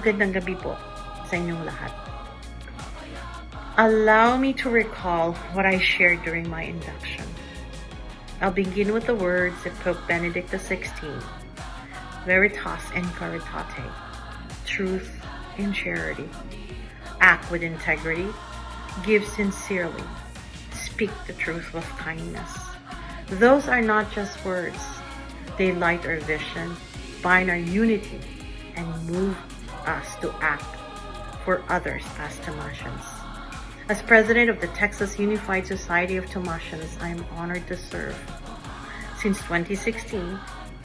Magandang gabi po sa inyong lahat. Allow me to recall what I shared during my induction. I'll begin with the words of Pope Benedict XVI, Veritas and Caritate, truth and charity. Act with integrity, give sincerely, speak the truth with kindness. Those are not just words. They light our vision, bind our unity, and move us to act for others as Thomasians. As president of the Texas Unified Society of Thomasians, I am honored to serve. Since 2016,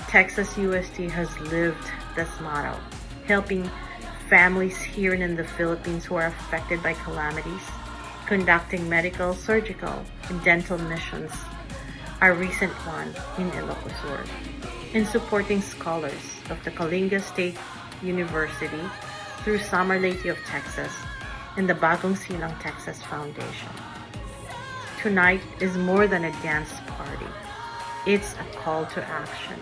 Texas UST has lived this motto, helping families here and in the Philippines who are affected by calamities, conducting medical, surgical, and dental missions, our recent one in Ilocos Sur, and supporting scholars of the Kalinga State University through Summer Lady of Texas and the Bagong Silang Texas Foundation. Tonight is more than a dance party. It's a call to action.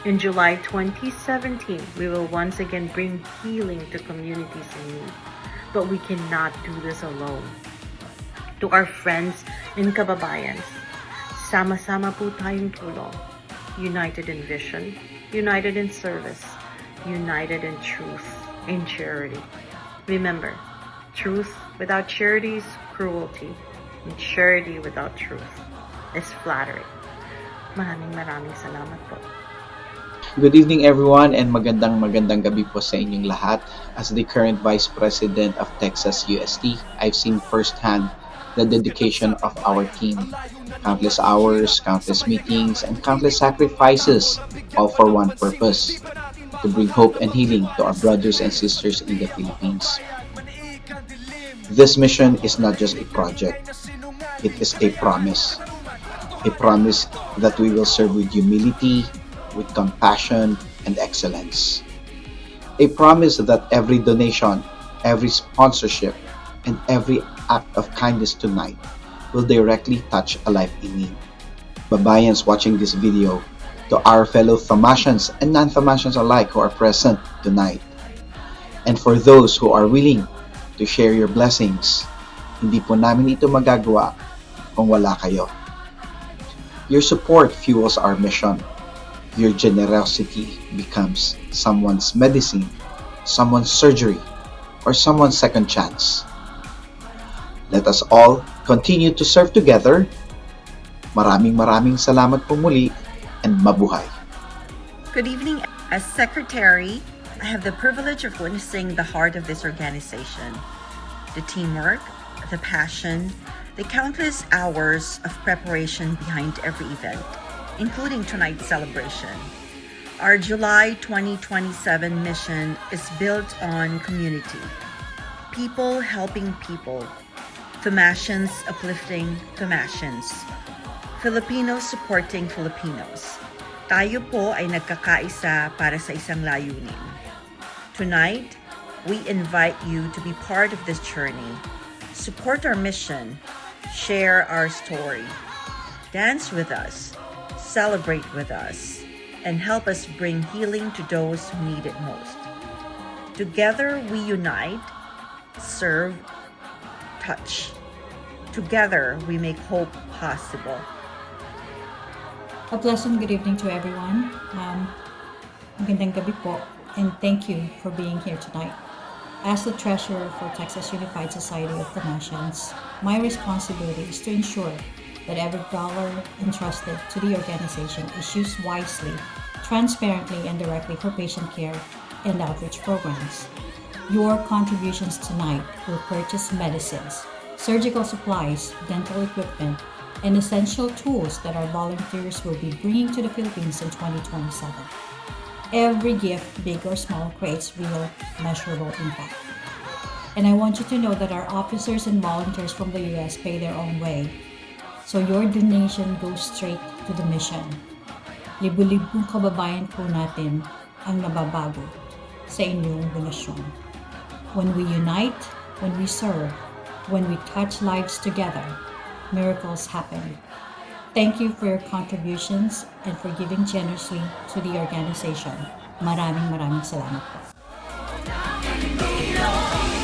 In July 2017, we will once again bring healing to communities in need, but we cannot do this alone. To our friends in Kababayans, sama-sama po tayong tulong, united in vision, united in service, united in truth and charity. Remember, truth without charity is cruelty, and charity without truth is flattery. Maraming salamat po. Good evening everyone and magandang gabi po sa inyong lahat. As the current Vice President of Texas UST, I've seen firsthand the dedication of our team. Countless hours, countless meetings, and countless sacrifices, all for one purpose: to bring hope and healing to our brothers and sisters in the Philippines. This mission is not just a project, it is a promise. A promise that we will serve with humility, with compassion and excellence. A promise that every donation, every sponsorship, and every act of kindness tonight will directly touch a life in need. Kababayans watching this video, to our fellow Thomasians and non-Thomasians alike who are present tonight, and for those who are willing to share your blessings, hindi po namin ito magagawa kung wala kayo. Your support fuels our mission. Your generosity becomes someone's medicine, someone's surgery, or someone's second chance. Let us all continue to serve together. Maraming salamat po muli and mabuhay. Good evening. As Secretary, I have the privilege of witnessing the heart of this organization. The teamwork, the passion, the countless hours of preparation behind every event, including tonight's celebration. Our July 2027 mission is built on community, people helping people, Thomasians uplifting Thomasians, Filipinos supporting Filipinos. Tayo po ay nagkakaisa para sa isang layunin. Tonight, we invite you to be part of this journey. Support our mission, share our story, dance with us, celebrate with us, and help us bring healing to those who need it most. Together we unite, serve, touch. Together we make hope possible. A pleasant good evening to everyone. Magandang gabi po, and thank you for being here tonight. As the treasurer for Texas Unified Society of Thomasians, my responsibility is to ensure that every dollar entrusted to the organization is used wisely, transparently, and directly for patient care and outreach programs. Your contributions tonight will purchase medicines, surgical supplies, dental equipment, and essential tools that our volunteers will be bringing to the Philippines in 2027. Every gift, big or small, creates real, measurable impact. And I want you to know that our officers and volunteers from the US pay their own way. So your donation goes straight to the mission. Libu-libong kababayan po natin ang nababago sa inyong donasyon. When we unite, when we serve, when we touch lives together, miracles happen. Thank you for your contributions and for giving generously to the organization. Maraming salamat po. Don't